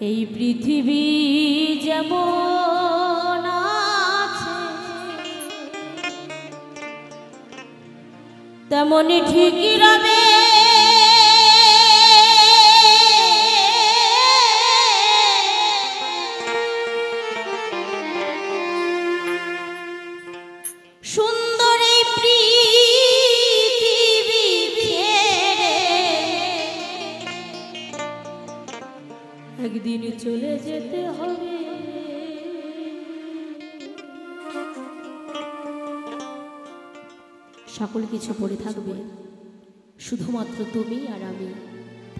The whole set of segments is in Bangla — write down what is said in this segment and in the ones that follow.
এই পৃথিবী যেমন আছে তেমনই ঠিকই রবে, সুন্দর এই পৃথিবী ছেড়ে একদিন চলে যেতে হবে। সকল কিছু পড়ে থাকবে, শুধুমাত্র তুমি আর আমি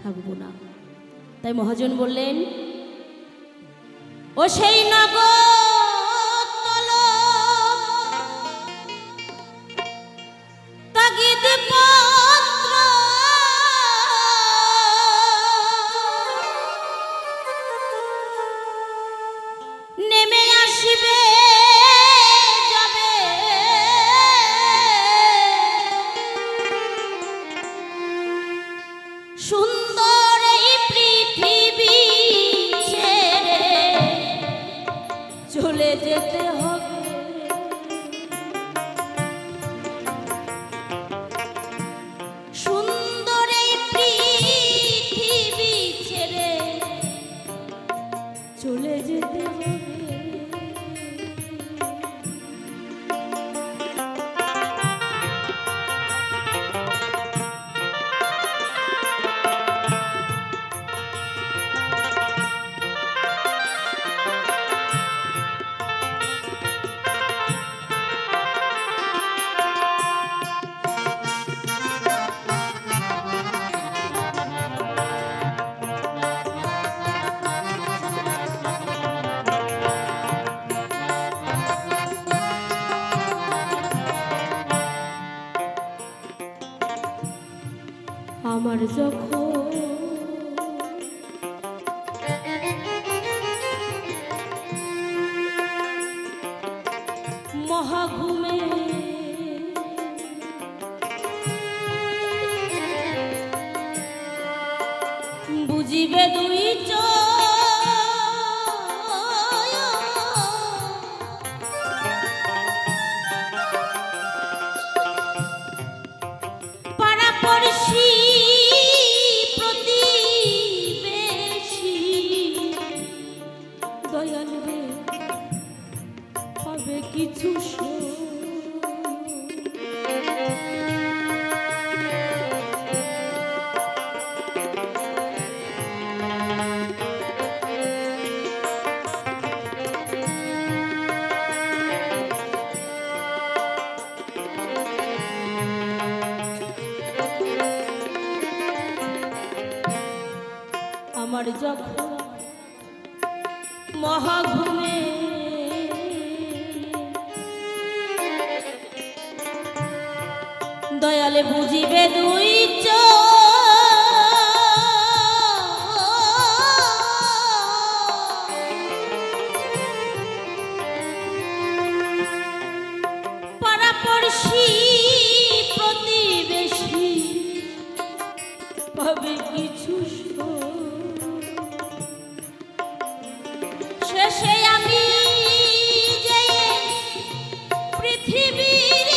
থাকবো না। তাই মহাজন বললেন, ও সেই নগর নেমে আসবে যাবে, সুন্দর এই পৃথিবী ছেড়ে চলে যেতে হবে। সুন্দর এই পৃথিবী ছেড়ে চলে যেতে হবে। আমার যখন মহাঘুমে বুঝিবে দুই পাড়াপড়শি প্রতিবেশী দয়াল রে হবে কিছু আমার যখন মহাঘুমে দয়ালে বুঝিবে দুই পাড়াপড়শি প্রতিবেশী পাবে কিছু শেষে আমি যে পৃথিবীর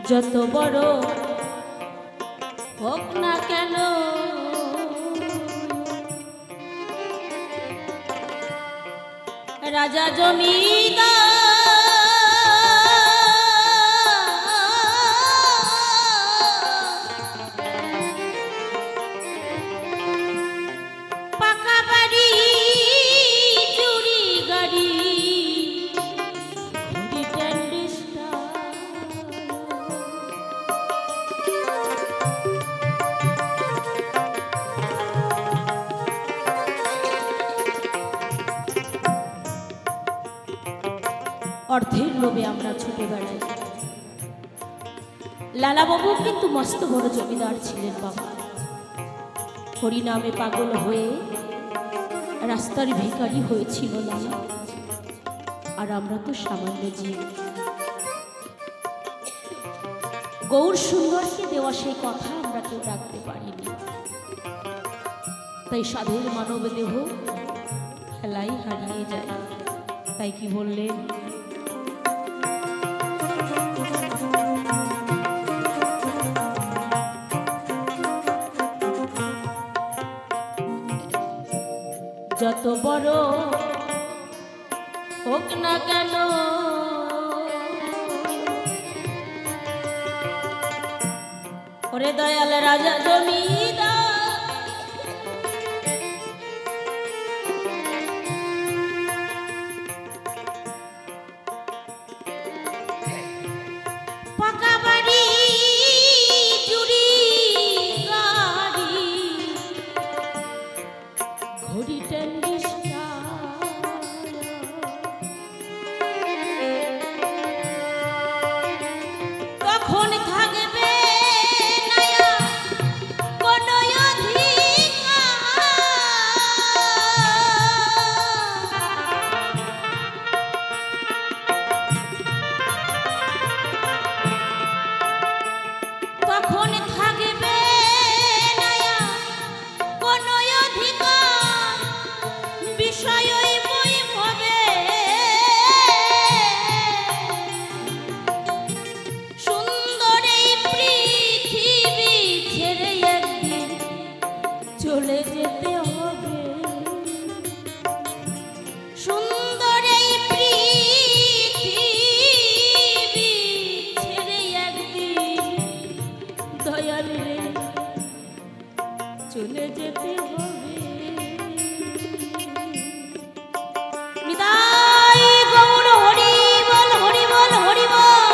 যত বড় হোক না কেন রাজা জমিদার পাকা বাড়ি চুরি গাড়ি অর্থের লোভে আমরা ছুটে বেড়াই। লালাবাবু কিন্তু মস্ত বড় জমিদার ছিলেন বাবা। হরিনামে পাগল হয়ে রাস্তার ভিখারি হয়েছিল লালা, আর আমরা তো সামান্য জীব। গৌর সুন্দরকে দেওয়া সেই কথা আমরা কেউ রাখতে পারিনি, তাই সাধুর মানব দেহ খেলাই হারিয়ে যায়। তাই কি বললেন, যত বড় হোক না কেন ওরে দয়াল রাজা জমিদার পাকা বাড়ি চুরি গাড়ি ঘড়ি টেন্ডিস তখন থাকবে তখন থাকবে কোন অধিকার বিষয়ই বৈভবে সুন্দর এই পৃথিবী ছেড়ে একদিন চলে যেতে হবে। সুন্দর এই পৃথিবী ছেড়ে একদিন দয়াল রে চলে যেতে হবে। বিদায় গৌর হরি বল হরি বল হরি বল।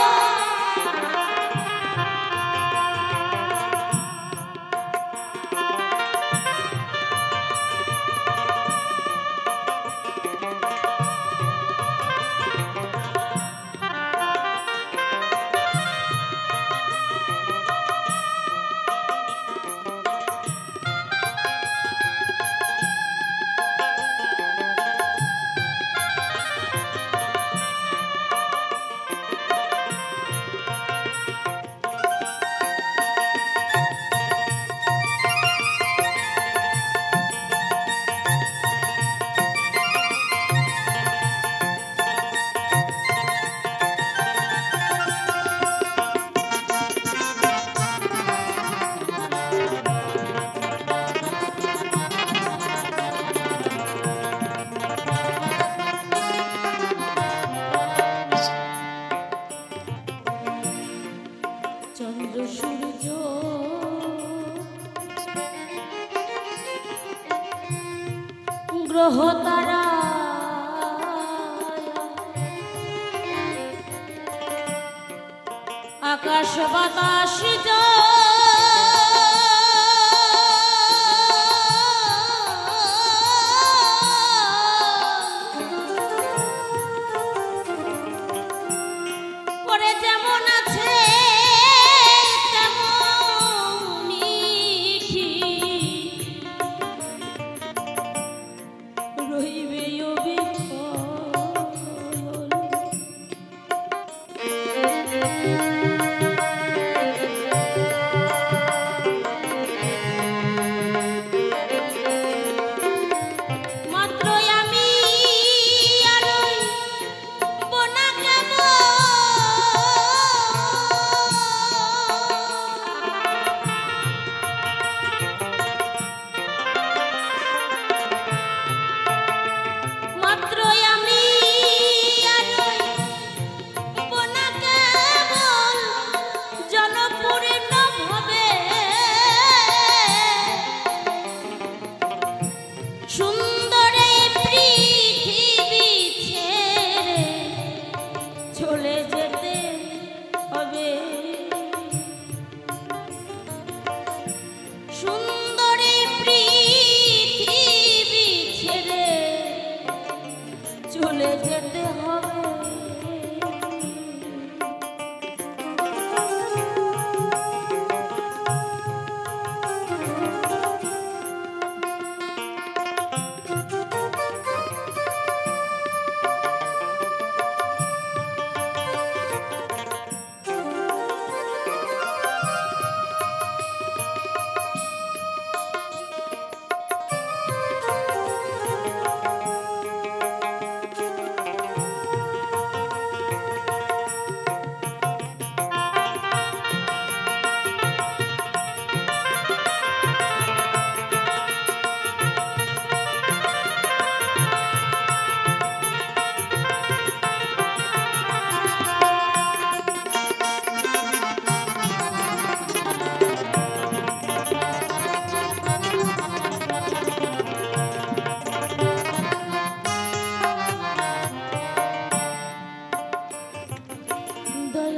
চন্দ্র সূর্য গ্রহ তারা আকাশ বাতাস করে যেমন আছে রহিবে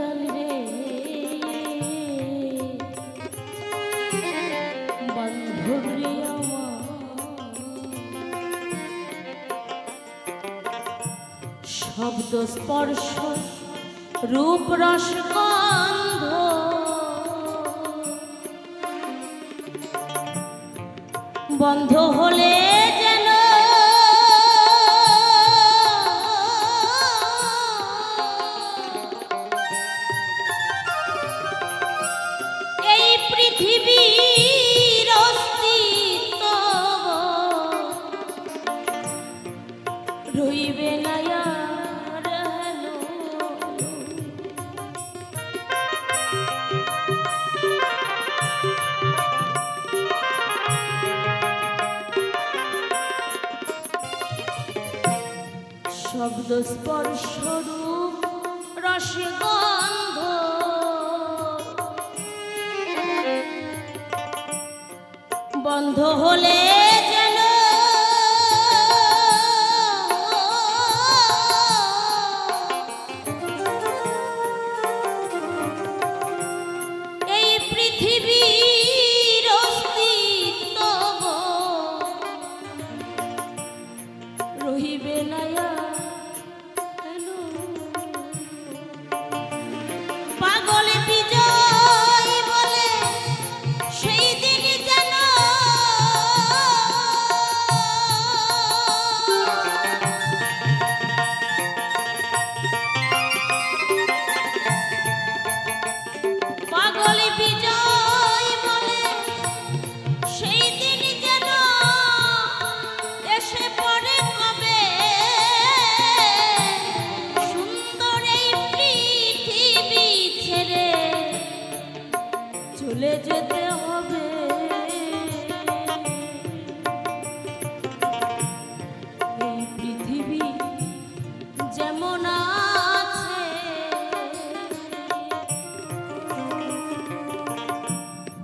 দয়াল রে বান্ধব রে আমার শব্দ স্পর্শ রূপ রস গন্ধ বন্ধ হলে যেন এই পৃথিবীর অস্তিত্ব রইবে না আর হেলো। শব্দ স্পর্শ রূপ রস গন্ধ বন্ধ হলে যেন এই পৃথিবীর অস্তিত্ব রহিবে না পাগল বিজয় বলে সেই দিন যেন পাগল বিজয় বলে সেই দিন যেন এসে পড়ে কবে সুন্দর এই পৃথিবী ছেড়ে চলে যেতে হবে। এই পৃথিবী যেমন আছে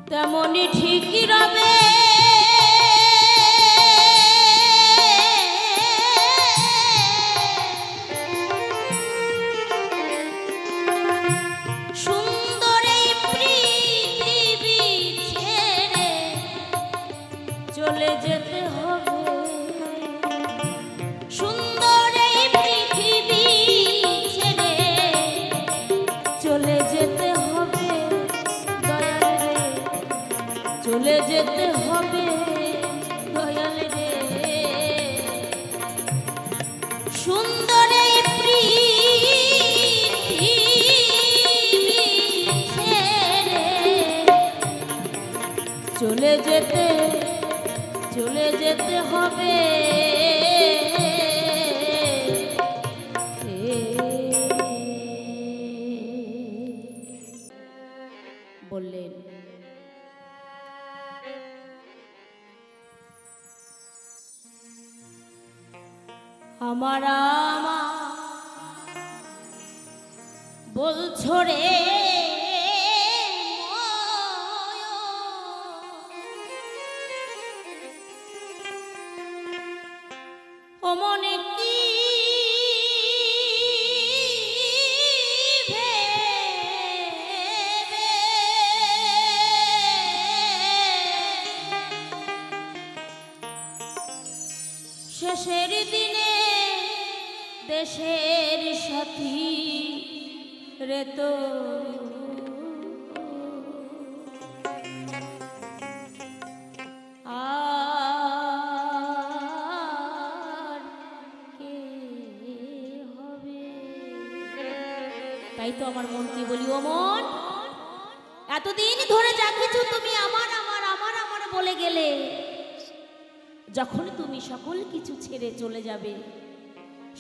তেমনই ঠিকই রবে। সুন্দর এই পৃথিবী ছেড়ে চলে যেতে হবে। সুন্দর এই পৃথিবী ছেড়ে চলে যেতে হবে দয়াল রে চলে যেতে হবে দয়াল রে। সুন্দর এই পৃথিবী ছেড়ে চলে যেতে হবে। বললেন আমার বলছো রে ও মনে কি ভেবে শেষের দিনে দেশের সাথী রে তো আর কে হবে। তাই তো আমার মনকে বলি ও মন এতদিন ধরে যা কিছু তুমি আমার আমার আমার আমার বলে গেলে যখন তুমি সকল কিছু ছেড়ে চলে যাবে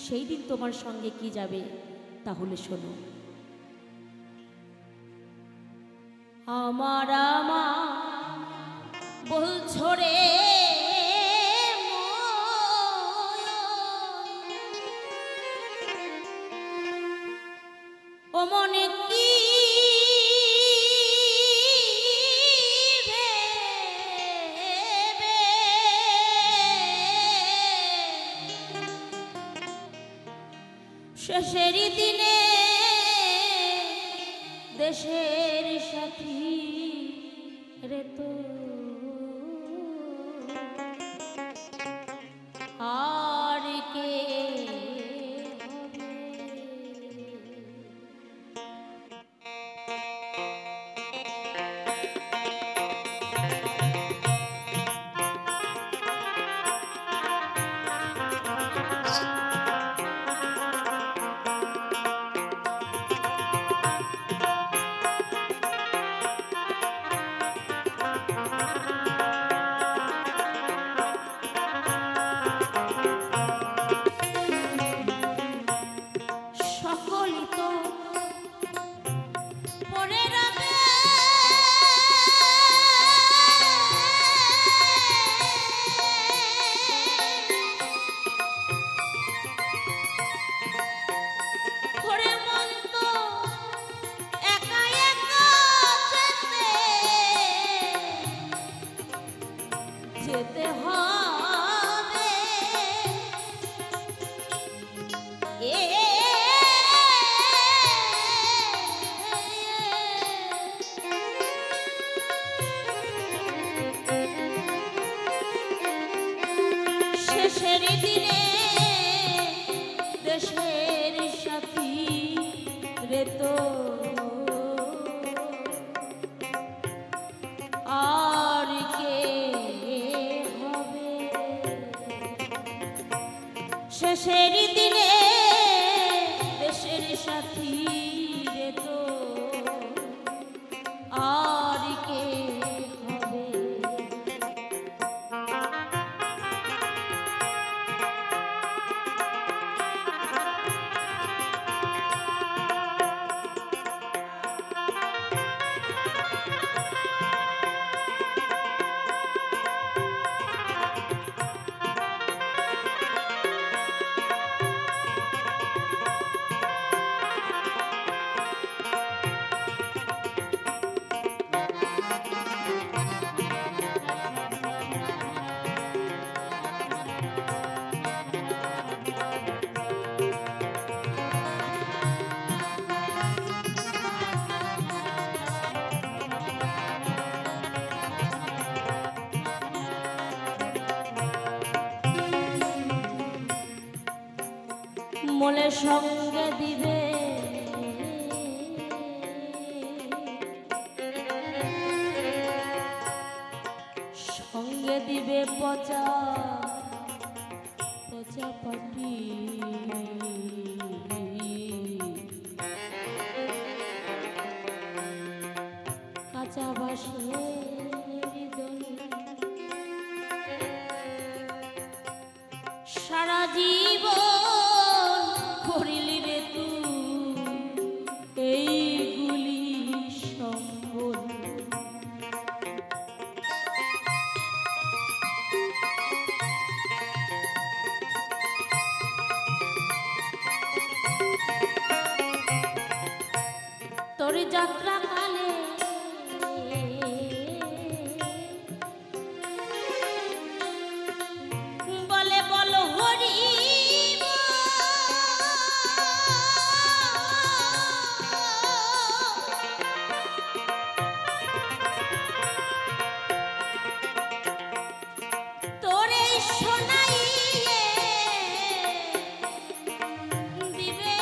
সেই দিন তোমার সঙ্গে কি যাবে তাহলে শোনো। আমার বলছো রে ও মনে কি ভেবে শেষের দিনে দেশের সাথী রে তো আর কে যেতে হবে শেষের দিনে দেশের সাথী রে তো আর কে হবে শেষের দিনে দেশের সাথী রে তো আর কে হবে মলে সঙ্গে দিবে সঙ্গে দিবে পচা পচা পাটি কাঁচা বাঁশের দড়ি সারা জীবন করিলি রে তুই এইগুলি সম্বল তোর যাত্রা কালে বলে বলো হরি তোরে শোনাইয়ে দিবে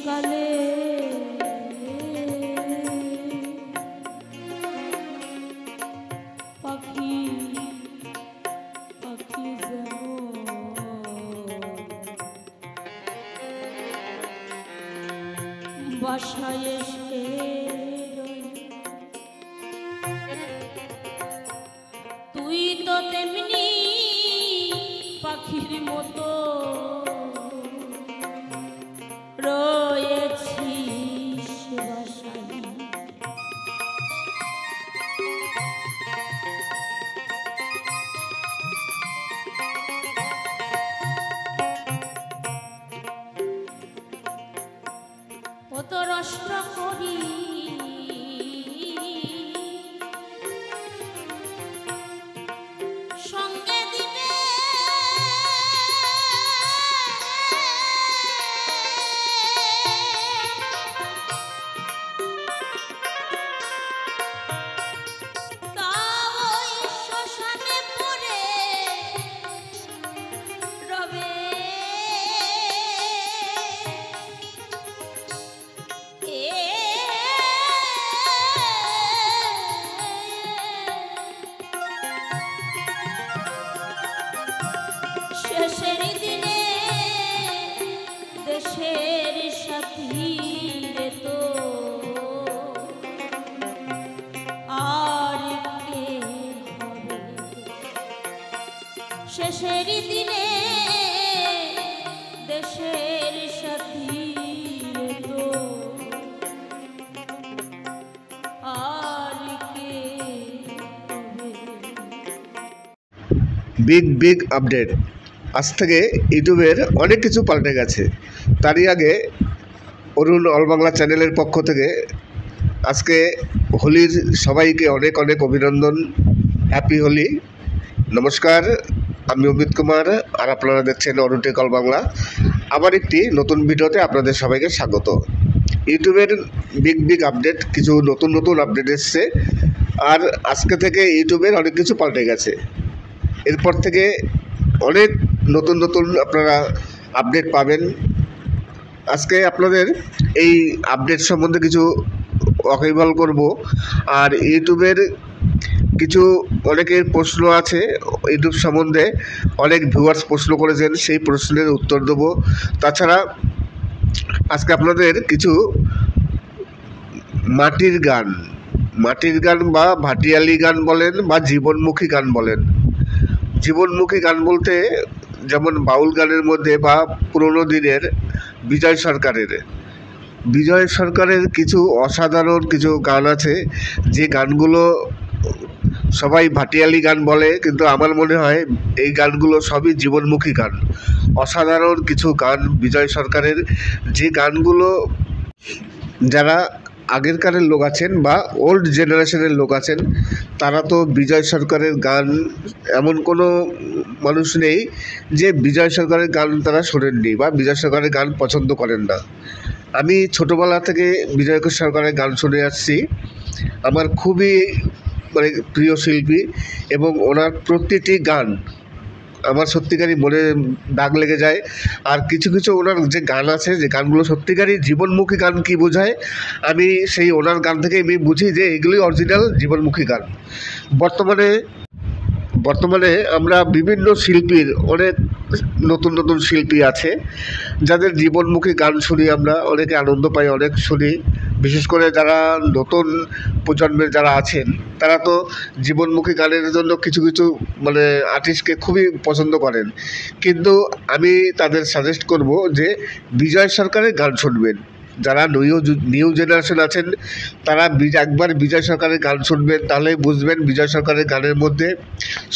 গ্রীষ্মকালে পাখি পাখি যেমন বাসায় এসে তুই তো তেমনি পাখির মতো রয়েছিস বাসায়। কত কষ্ট করি সঙ্গে দিবে শেষের দিনে দেশের সাথী রে তো আর কে হবে। শেষের দিনে দেশের সাথী রে তো আর কে হবে। Big update. আজ থেকে ইউটিউবের অনেক কিছু পাল্টে গেছে। তারই আগে অরুণ অল বাংলা চ্যানেলের পক্ষ থেকে আজকে হোলির সবাইকে অনেক অনেক অভিনন্দন। হ্যাপি হোলি। নমস্কার, আমি অমিত কুমার আর আপনারা দেখছেন অরুণ টেক অল বাংলা। আবার একটি নতুন ভিডিওতে আপনাদের সবাইকে স্বাগত। ইউটিউবের বিগ আপডেট, কিছু নতুন আপডেট এসছে। আর আজকে থেকে ইউটিউবের অনেক কিছু পাল্টে গেছে। এরপর থেকে অনেক নতুন আপনারা আপডেট পাবেন। আজকে আপনাদের এই আপডেট সম্বন্ধে কিছু ওয়াকিবহাল করব। আর ইউটিউবের কিছু অনেকের প্রশ্ন আছে ইউটিউব সম্বন্ধে, অনেক ভিউয়ার্স প্রশ্ন করেছেন, সেই প্রশ্নের উত্তর দেব। তাছাড়া আজকে আপনাদের কিছু মাটির গান বা ভাটিয়ালি গান বলেন বা জীবনমুখী গান বলেন। জীবনমুখী গান বলতে যেমন বাউল গানের মধ্যে বা পুরনো দিনের বিজয় সরকারের কিছু অসাধারণ কিছু গান আছে, যে গানগুলো সবাই ভাটিয়ালি গান বলে, কিন্তু আমার মনে হয় এই গানগুলো সবই জীবনমুখী গান। অসাধারণ কিছু গান বিজয় সরকারের, যে গানগুলো যারা আগেরকারের লোক আছেন বা ওল্ড জেনারেশনের লোক আছেন, তারা তো বিজয় সরকারের গান, এমন কোনো মানুষ নেই যে বিজয় সরকারের গান তারা শোনেননি বা বিজয় সরকারের গান পছন্দ করেন না। আমি ছোটোবেলা থেকে বিজয় সরকারের গান শুনে আসছি। আমার খুবই প্রিয় শিল্পী, এবং ওনার প্রতিটি গান আমার সত্যিকারই মনে দাগ লেগে যায়। আর কিছু ওনার যে গান আছে, যে গানগুলো সত্যিকারই জীবনমুখী গান কি বোঝায়, আমি সেই ওনার গান থেকে আমি বুঝি যে এগুলোই অরিজিনাল জীবনমুখী গান। বর্তমানে আমরা বিভিন্ন শিল্পীর, অনেক নতুন শিল্পী আছে যাদের জীবনমুখী গান শুনি, আমরা অনেকে আনন্দ পাই, অনেক শুনি। বিশেষ করে যারা নতুন প্রজন্মের যারা আছেন, তারা তো জীবনমুখী গানের জন্য কিছু আর্টিস্টকে খুবই পছন্দ করেন। কিন্তু আমি তাদের সাজেস্ট করব যে বিজয় সরকারের গান শুনবেন। যারা নিউ জেনারেশন আছেন, তারা একবার বিজয় সরকারের গান শুনবেন, তাহলে বুঝবেন বিজয় সরকারের গানের মধ্যে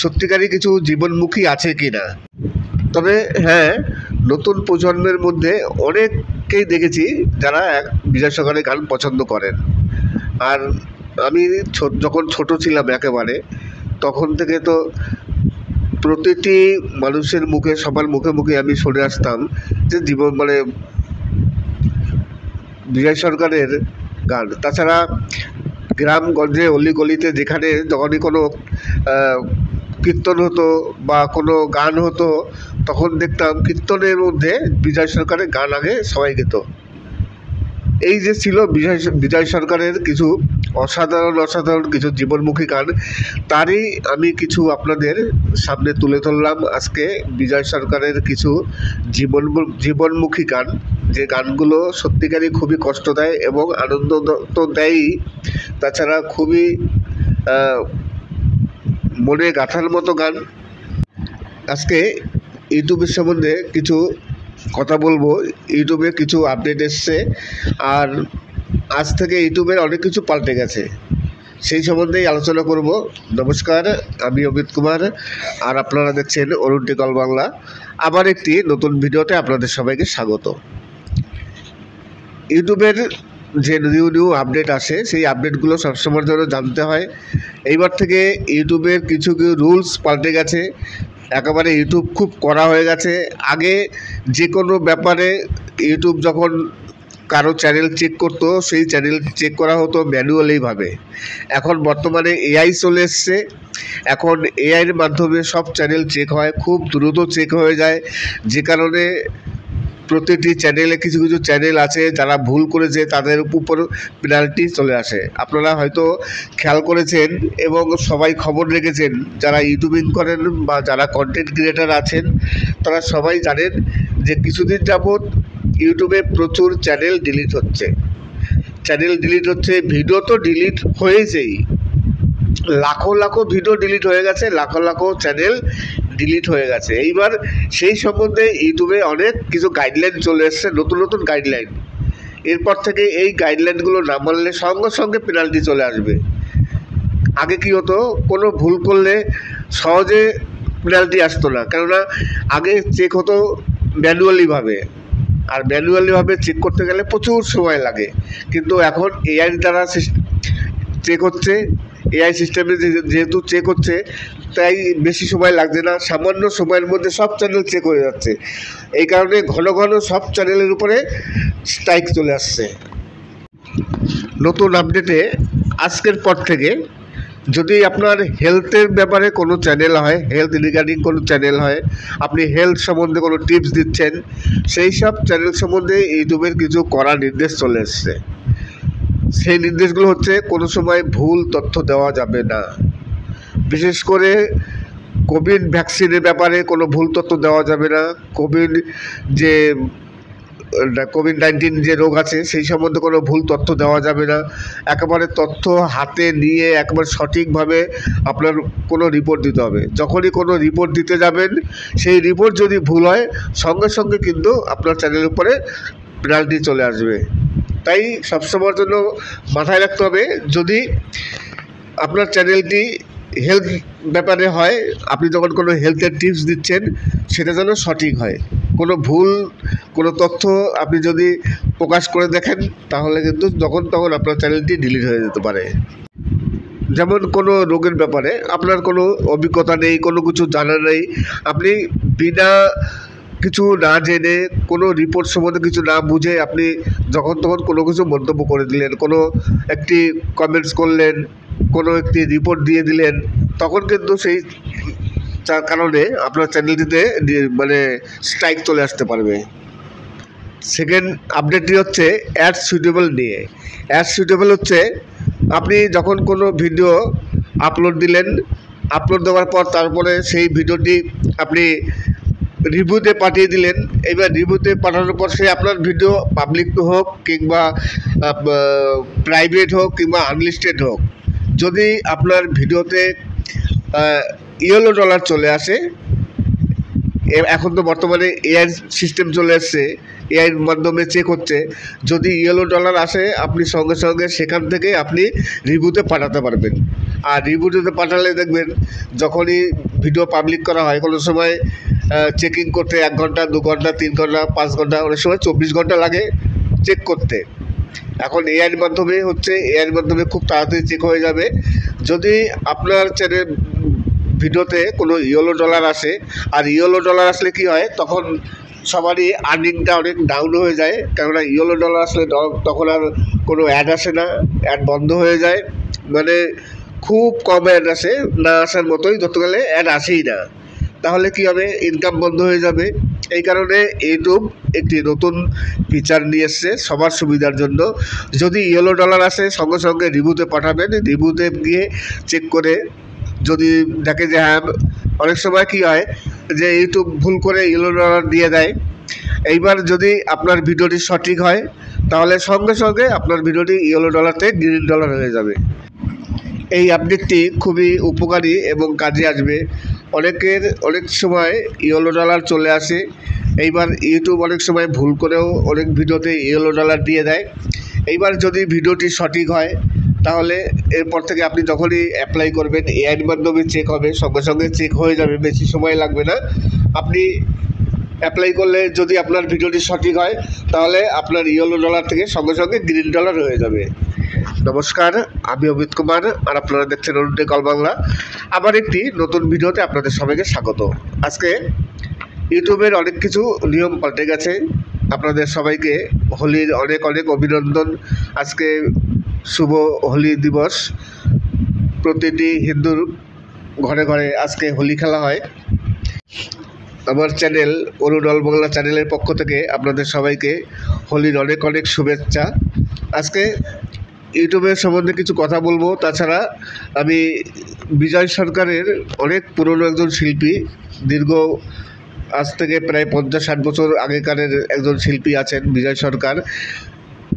সত্যিকারই কিছু জীবনমুখী আছে কি না। তবে হ্যাঁ, নতুন প্রজন্মের মধ্যে অনেককেই দেখেছি যারা বিজয় সরকারের গান পছন্দ করেন। আর আমি যখন ছোট ছিলাম একেবারে, তখন থেকে তো প্রতিটি মানুষের মুখে, সবার মুখে আমি শুনে আসতাম যে বিজয় সরকারের গান। তাছাড়া গ্রামগঞ্জে অলিগলিতে যেখানে যখনই কোনো কীর্তন হতো বা কোনো গান হতো, তখন দেখতাম কীর্তনের মধ্যে বিজয় সরকারের গান আগে সবাই গেত। এই যে ছিল বিজয় সরকারের কিছু অসাধারণ কিছু জীবনমুখী গান, তারই আমি কিছু আপনাদের সামনে তুলে ধরলাম আজকে। বিজয় সরকারের কিছু জীবনমুখী গান, যে গানগুলো সত্যিকারই খুবই কষ্ট দেয় এবং আনন্দ তো দেয়ই, তাছাড়া খুবই মনে গাঁথার মতো গান। আজকে ইউটিউবের সম্বন্ধে কিছু কথা বলবো। ইউটিউবে কিছু আপডেট এসছে, আর আজ থেকে ইউটিউবের অনেক কিছু পাল্টে গেছে, সেই সম্বন্ধেই আলোচনা করব। নমস্কার, আমি অমিত কুমার, আর আপনারা দেখছেন অরুণ টেকল বাংলা। আবার একটি নতুন ভিডিওতে আপনাদের সবাইকে স্বাগত। ইউটিউবের যে নিউ আপডেট আসে, সেই আপডেটগুলো সবসময়ের জন্য জানতে হয়। এইবার থেকে ইউটিউবের কিছু রুলস পাল্টে গেছে, একেবারে ইউটিউব খুব কড়া হয়ে গেছে। আগে যে কোনো ব্যাপারে ইউটিউব যখন কারো চ্যানেল চেক করতো, সেই চ্যানেল চেক করা হতো ম্যানুয়ালিভাবে। এখন বর্তমানে এআই চলে এসছে, এখন এআইয়ের মাধ্যমে সব চ্যানেল চেক হয়, খুব দ্রুত চেক হয়ে যায়। যে কারণে প্রতিটি চ্যানেলে কিছু চ্যানেল আছে যারা ভুল করেছে, তাদের উপর পেনাল্টি চলে আসে। আপনারা হয়তো খেয়াল করেছেন এবং সবাই খবর রেখেছেন, যারা ইউটিউবিং করেন বা যারা কন্টেন্ট ক্রিয়েটার আছেন, তারা সবাই জানেন যে কিছুদিন যাবৎ ইউটিউবে প্রচুর চ্যানেল ডিলিট হচ্ছে। ভিডিও তো ডিলিট হয়েছেই, লাখো ভিডিও ডিলিট হয়ে গেছে, লাখো চ্যানেল ডিলিট হয়ে গেছে। এইবার সেই সম্বন্ধে ইউটিউবে অনেক কিছু গাইডলাইন চলে এসছে, নতুন গাইডলাইন। এরপর থেকে এই গাইডলাইনগুলো না মানলে সঙ্গে পেনাল্টি চলে আসবে। আগে কি হতো, কোনো ভুল করলে সহজে পেনাল্টি আসতো না, কেননা আগে চেক হতো ম্যানুয়ালিভাবে, আর ম্যানুয়ালিভাবে চেক করতে গেলে প্রচুর সময় লাগে। কিন্তু এখন এআই দ্বারা চেক হচ্ছে, এআই সিস্টেমে যেহেতু চেক হচ্ছে, তাই বেশি সময় লাগছে না, সামান্য সময়ের মধ্যে সব চ্যানেল চেক হয়ে যাচ্ছে। এই কারণে ঘন সব চ্যানেলের উপরে স্ট্রাইক চলে আসছে। নতুন আপডেটে আজকের পর থেকে যদি আপনার হেলথের ব্যাপারে কোনো চ্যানেল হয়, হেলথ রিগার্ডিং কোনো চ্যানেল হয়, আপনি হেলথ সম্বন্ধে কোনো টিপস দিচ্ছেন, সেই সব চ্যানেল সম্বন্ধে ইউটিউবের কিছু কড়া নির্দেশ চলে এসছে। সেই নির্দেশগুলো হচ্ছে, কোনো সময় ভুল তথ্য দেওয়া যাবে না। বিশেষ করে কোভিড ভ্যাকসিনের ব্যাপারে কোনো ভুল তথ্য দেওয়া যাবে না। কোভিড-19 যে রোগ আছে, সেই সম্বন্ধে কোনো ভুল তথ্য দেওয়া যাবে না। একেবারে তথ্য হাতে নিয়ে একেবারে সঠিকভাবে আপনার কোনো রিপোর্ট দিতে হবে। যখনই কোনো রিপোর্ট দিতে যাবেন, সেই রিপোর্ট যদি ভুল হয়, সঙ্গে কিন্তু আপনার চ্যানেলের উপরে পেনাল্টি চলে আসবে। তাই সবসময়ের জন্য মাথায় রাখতে হবে, যদি আপনার চ্যানেলটি হেলথ ব্যাপারে হয়, আপনি যখন কোনো হেলথের টিপস দিচ্ছেন, সেটা যেন সঠিক হয়। কোনো ভুল কোনো তথ্য আপনি যদি প্রকাশ করে দেখেন, তাহলে কিন্তু যখন তখন আপনার চ্যানেলটি ডিলিট হয়ে যেতে পারে। যেমন কোনো রোগের ব্যাপারে আপনার কোনো অভিজ্ঞতা নেই, কোনো কিছু জানা নেই, আপনি বিনা কিছু না জেনে, কোনো রিপোর্ট সম্বন্ধে কিছু না বুঝে আপনি যখন তখন কোনো কিছু মন্তব্য করে দিলেন, কোনো একটি কমেন্টস করলেন, কোনো একটি রিপোর্ট দিয়ে দিলেন, তখন কিন্তু সেই কারণে আপনার চ্যানেলটিতে স্ট্রাইক চলে আসতে পারবে। সেকেন্ড আপডেটটি হচ্ছে অ্যাড সুইটেবল নিয়ে। অ্যাড সুইটেবল হচ্ছে, আপনি যখন কোনো ভিডিও আপলোড দিলেন, আপলোড দেওয়ার পর তারপরে সেই ভিডিওটি আপনি রিভিউতে পাঠিয়ে দিলেন। এবার রিভিউতে পাঠানোর পর সে আপনার ভিডিও পাবলিক হোক কিংবা প্রাইভেট হোক কিংবা আনলিস্টেড হোক, যদি আপনার ভিডিওতে ইয়েলো ডলার চলে আসে, এখন তো বর্তমানে এআই সিস্টেম চলে এসছে, এআইয়ের মাধ্যমে চেক হচ্ছে, যদি ইয়েলো ডলার আসে, আপনি সঙ্গে সেখান থেকে আপনি রিভিউতে পাঠাতে পারবেন। আর রিভিউতে পাঠালে দেখবেন, যখনই ভিডিও পাবলিক করা হয়, কোনো সময় চেকিং করতে 1 ঘন্টা, 2 ঘন্টা, 3 ঘন্টা, 5 ঘন্টা, অনেক সময় 24 ঘন্টা লাগে চেক করতে। এখন এআইয়ের মাধ্যমে হচ্ছে, এআইয়ের মাধ্যমে খুব তাড়াতাড়ি চেক হয়ে যাবে। যদি আপনার চ্যানেল ভিডিওতে কোনো ইয়েলো ডলার আসে, আর ইয়েলো ডলার আসলে কি হয়, তখন সবারই আর্নিংটা অনেক ডাউন হয়ে যায়, কেননা ইয়েলো ডলার আসলে তখন আর কোনো অ্যাড আসে না, অ্যাড বন্ধ হয়ে যায়, খুব কম অ্যাড আসে, না আসার মতোই ধরতে গেলে, অ্যাড আসেই না। তাহলে কি হবে, ইনকাম বন্ধ হয়ে যাবে। এই কারণে ইউটিউব একটি নতুন ফিচার নিয়ে এসছে সবার সুবিধার জন্য। যদি ইয়েলো ডলার আসে সঙ্গে সঙ্গে রিভিউতে পাঠাবেন, রিভিউতে গিয়ে চেক করে যদি দেখে যে হ্যাঁ, অনেক সময় কী হয় যে ইউটিউব ভুল করে ইয়েলো ডলার দিয়ে দেয়। এইবার যদি আপনার ভিডিওটি সঠিক হয় তাহলে সঙ্গে সঙ্গে আপনার ভিডিওটি ইয়েলো ডলার থেকে গ্রিন ডলার হয়ে যাবে। এই আপডেটটি খুবই উপকারী এবং কাজে আসবে। অনেক সময় ইয়েলো ডলার চলে আসে, এইবার ইউটিউব অনেক সময় ভুল করেও অনেক ভিডিওতে ইয়েলো ডলার দিয়ে দেয়। এইবার যদি ভিডিওটি সঠিক হয় তাহলে এরপর থেকে আপনি যখনই অ্যাপ্লাই করবেন এআইয়ের মাধ্যমে চেক হবে, সঙ্গে সঙ্গে চেক হয়ে যাবে, বেশি সময় লাগবে না। আপনি অ্যাপ্লাই করলে যদি আপনার ভিডিওটি সঠিক হয় তাহলে আপনার ইয়েলো ডলার থেকে সঙ্গে সঙ্গে গ্রিন ডলার হয়ে যাবে। নমস্কার, আমি অমিত কুমার আর আপনারা দেখছেন অরুণটেক অল বাংলা। আবার একটি নতুন ভিডিওতে আপনাদের সবাইকে স্বাগত। আজকে ইউটিউবের অনেক কিছু নিয়ম পাল্টে গেছে। আপনাদের সবাইকে হোলির অনেক অনেক অভিনন্দন। আজকে শুভ হোলি দিবস। প্রতিটি হিন্দুর ঘরে ঘরে আজকে হোলি খেলা হয়। আমার চ্যানেল অরুণ অল বাংলা চ্যানেলের পক্ষ থেকে আপনাদের সবাইকে হোলির অনেক অনেক শুভেচ্ছা। আজকে ইউটিউবের সম্বন্ধে কিছু কথা বলবো। তাছাড়া আমি বিজয় সরকারের অনেক পুরনো একজন শিল্পী, দীর্ঘ আজ থেকে প্রায় 50-60 বছর আগেকারের একজন শিল্পী আছেন বিজয় সরকার।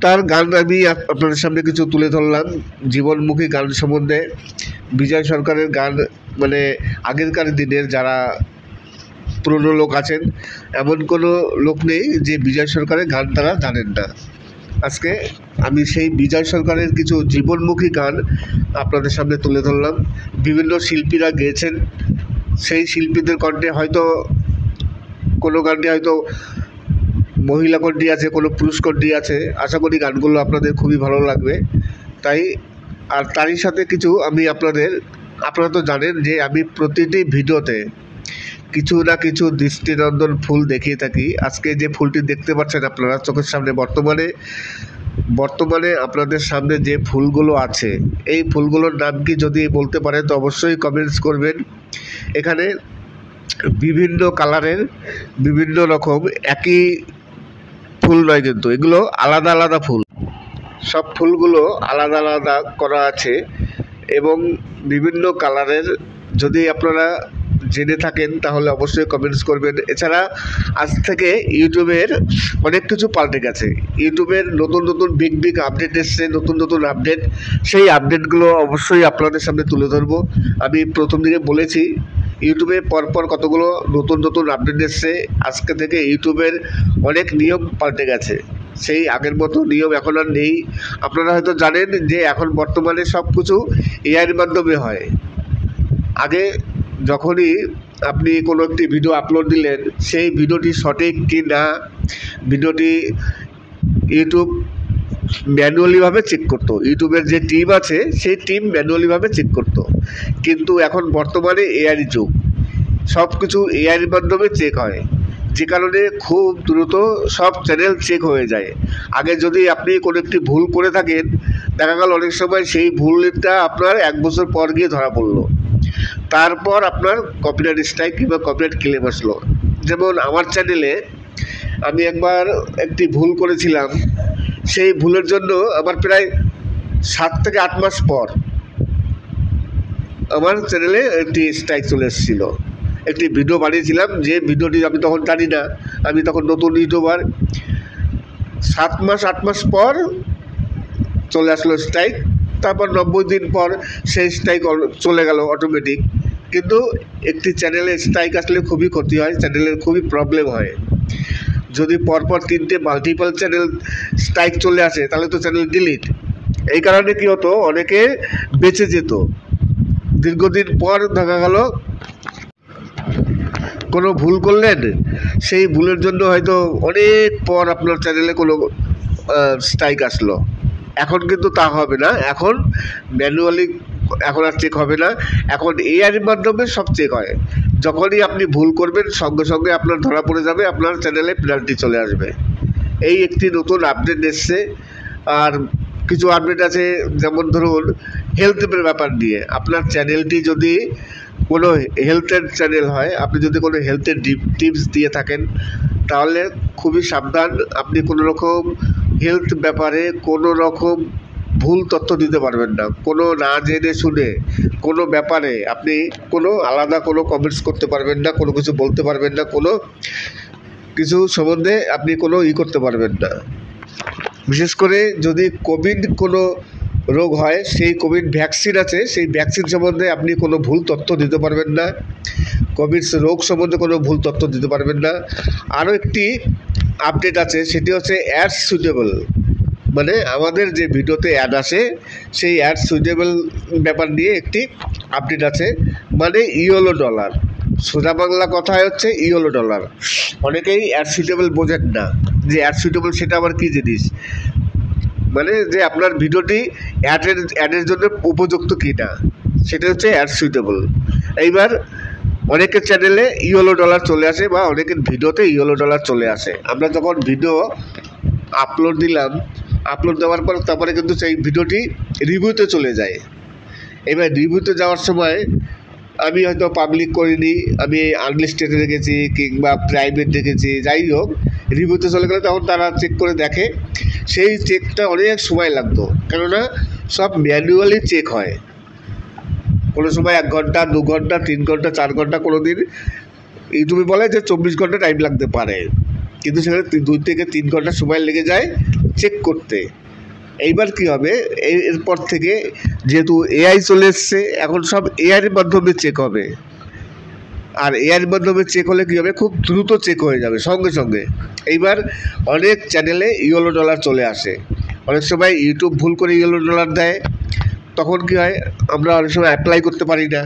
তার গান আমি আপনাদের সামনে কিছু তুলে ধরলাম, জীবনমুখী গান সম্বন্ধে। বিজয় সরকারের গান মানে আগেরকার দিনের যারা পুরনো লোক আছেন এমন কোনো লোক নেই যে বিজয় সরকারের গান তারা জানেন না। আজকে আমি সেই বিজয় সরকারের কিছু জীবনমুখী গান আপনাদের সামনে তুলে ধরলাম। বিভিন্ন শিল্পীরা গেয়েছেন, সেই শিল্পীদের কণ্ঠে হয়তো কোনো গানটি হয়তো মহিলা কণ্ঠী আছে, কোনো পুরুষ কণ্ঠী আছে। আশা করি গানগুলো আপনাদের খুবই ভালো লাগবে। আর তারই সাথে কিছু আমি আপনারা তো জানেন যে আমি প্রতিটি ভিডিওতে কিছু না কিছু দৃষ্টিনন্দন ফুল দেখিয়ে থাকি। আজকে যে ফুলটি দেখতে পাচ্ছেন আপনারা চোখের সামনে বর্তমানে আপনাদের সামনে যে ফুলগুলো আছে, এই ফুলগুলোর নাম কি যদি বলতে পারেন তো অবশ্যই কমেন্টস করবেন। এখানে বিভিন্ন কালারের বিভিন্ন রকম, একই ফুল নয় কিন্তু এগুলো আলাদা আলাদা ফুল। সব ফুলগুলো আলাদা আলাদা করা আছে এবং বিভিন্ন কালারের। যদি আপনারা জেনে থাকেন তাহলে অবশ্যই কমেন্টস করবেন। এছাড়া আজ থেকে ইউটিউবের অনেক কিছু পাল্টে গেছে। ইউটিউবের নতুন নতুন বিগ আপডেট এসছে, নতুন নতুন আপডেট। সেই আপডেটগুলো অবশ্যই আপনাদের সামনে তুলে ধরবো। আমি প্রথম দিকে বলেছি ইউটিউবে পরপর কতগুলো নতুন নতুন আপডেট এসছে। আজকে থেকে ইউটিউবের অনেক নিয়ম পাল্টে গেছে, সেই আগের মতো নিয়ম এখন আর নেই। আপনারা হয়তো জানেন যে এখন বর্তমানে সব কিছু এআইয়ের মাধ্যমে হয়। আগে যখনই আপনি কোনো একটি ভিডিও আপলোড দিলেন, সেই ভিডিওটি সঠিক কি না ভিডিওটি ইউটিউব ম্যানুয়ালিভাবে চেক করতো। ইউটিউবের যে টিম আছে সেই টিম ম্যানুয়ালিভাবে চেক করতো। কিন্তু এখন বর্তমানে এআইয়ের যুগ, সব কিছু এআইয়ের মাধ্যমে চেক হয়, যে কারণে খুব দ্রুত সব চ্যানেল চেক হয়ে যায়। আগে যদি আপনি কোনো একটি ভুল করে থাকেন, দেখা গেল অনেক সময় সেই ভুলটা আপনার 1 বছর পর গিয়ে ধরা পড়লো, তারপর আপনার কপিরাইট স্ট্রাইক কিংবা কপিরাইট ক্লেম আসলো। যেমন আমার চ্যানেলে আমি একবার একটি ভুল করেছিলাম, সেই ভুলের জন্য আমার প্রায় 7 থেকে 8 মাস পর আমার চ্যানেলে একটি স্ট্রাইক চলে এসেছিলো। একটি ভিডিও বানিয়েছিলাম, যে ভিডিওটি আমি তখন জানি না, আমি তখন নতুন ইউটিউবার। 8 মাস পর চলে আসলো স্ট্রাইক। তারপর 90 দিন পর সেই স্ট্রাইক চলে গেল অটোমেটিক। কিন্তু একটি চ্যানেলে স্ট্রাইক আসলে খুবই ক্ষতি হয়, চ্যানেলের খুবই প্রবলেম হয়। যদি পরপর 3টে মাল্টিপল চ্যানেল স্ট্রাইক চলে আসে তাহলে তো চ্যানেল ডিলিট। এই কারণে কী হতো, অনেকে বেঁচে যেত। দীর্ঘদিন পর দেখা গেল কোনো ভুল করলেন, সেই ভুলের জন্য হয়তো অনেক পর আপনার চ্যানেলে কোনো স্ট্রাইক আসলো। এখন কিন্তু তা হবে না, এখন ম্যানুয়ালি এখন আর চেক হবে না, এখন এআইয়ের মাধ্যমে সব চেক হয়। যখনই আপনি ভুল করবেন সঙ্গে সঙ্গে আপনার ধরা পড়ে যাবে, আপনার চ্যানেলে পেনাল্টি চলে আসবে। এই একটি নতুন আপডেট এসছে। আর কিছু আপডেট আছে, যেমন ধরুন হেলথের ব্যাপার নিয়ে। আপনার চ্যানেলটি যদি কোনো হেলথের চ্যানেল হয়, আপনি যদি কোনো হেলথের টিপস দিয়ে থাকেন তাহলে খুবই সাবধান। আপনি কোনো রকম হেলথ ব্যাপারে কোনো রকম ভুল তথ্য দিতে পারবেন না। কোনো না জেনে শুনে কোনো ব্যাপারে আপনি কোনো আলাদা কোনো কমেন্টস করতে পারবেন না, কোনো কিছু বলতে পারবেন না, কোনো কিছু সম্বন্ধে আপনি কোনো করতে পারবেন না। বিশেষ করে যদি কোভিড কোনো রোগ হয়, সেই কোভিড ভ্যাকসিন আছে, সেই ভ্যাকসিন সম্বন্ধে আপনি কোনো ভুল তথ্য দিতে পারবেন না। কোভিড রোগ সম্বন্ধে কোনো ভুল তথ্য দিতে পারবেন না। আরও একটি আপডেট আছে, সেটি হচ্ছে অ্যাড সুইটেবল, মানে আমাদের যে ভিডিওতে অ্যাড আসে সেই অ্যাড সুইটেবল ব্যাপার নিয়ে একটি আপডেট আছে, মানে ইয়েলো ডলার। সোজা বাংলা কথা হচ্ছে ইয়েলো ডলার। অনেকেই অ্যাড সুইটেবল বোঝেন না, যে অ্যাড সুইটেবল সেটা আবার কী জিনিস, মানে যে আপনার ভিডিওটি অ্যাডের জন্য উপযুক্ত কি না, সেটা হচ্ছে অ্যাড সুইটেবল। এইবার অনেকের চ্যানেলে ইয়েলো ডলার চলে আসে বা অনেকের ভিডিওতে ইয়েলো ডলার চলে আসে। আমরা যখন ভিডিও আপলোড দিলাম, আপলোড দেওয়ার পর তারপরে কিন্তু সেই ভিডিওটি রিভিউতে চলে যায়। এবার রিভিউতে যাওয়ার সময় আমি হয়তো পাবলিক করিনি, আমি আনলিস্টেডে রেখেছি কিংবা প্রাইভেট রেখেছি, যাই হোক রিভিউতে চলে গেলে তখন তারা চেক করে দেখে। সেই চেকটা অনেক সময় লাগতো, কেননা সব ম্যানুয়ালি চেক হয়। কোনো সময় 1 ঘন্টা, 2 ঘন্টা, 3 ঘন্টা, 4 ঘন্টা, কোনো দিন ইউটিউবে বলে যে 24 ঘন্টা টাইম লাগতে পারে, কিন্তু সেখানে 2 থেকে 3 ঘন্টা সময় লেগে যায় চেক করতে। এইবার কি হবে, এরপর থেকে যেহেতু এআই চলে এসছে, এখন সব এআইয়ের মাধ্যমে চেক হবে। আর এআইয়ের মাধ্যমে চেক হলে কী হবে, খুব দ্রুত চেক হয়ে যাবে সঙ্গে সঙ্গে। এইবার অনেক চ্যানেলে ইয়েলো ডলার চলে আসে। অনেক সময় ইউটিউব ভুল করে ইয়েলো ডলার দেয়, তখন কী হয়, আমরা অনেক সময় অ্যাপ্লাই করতে পারি না।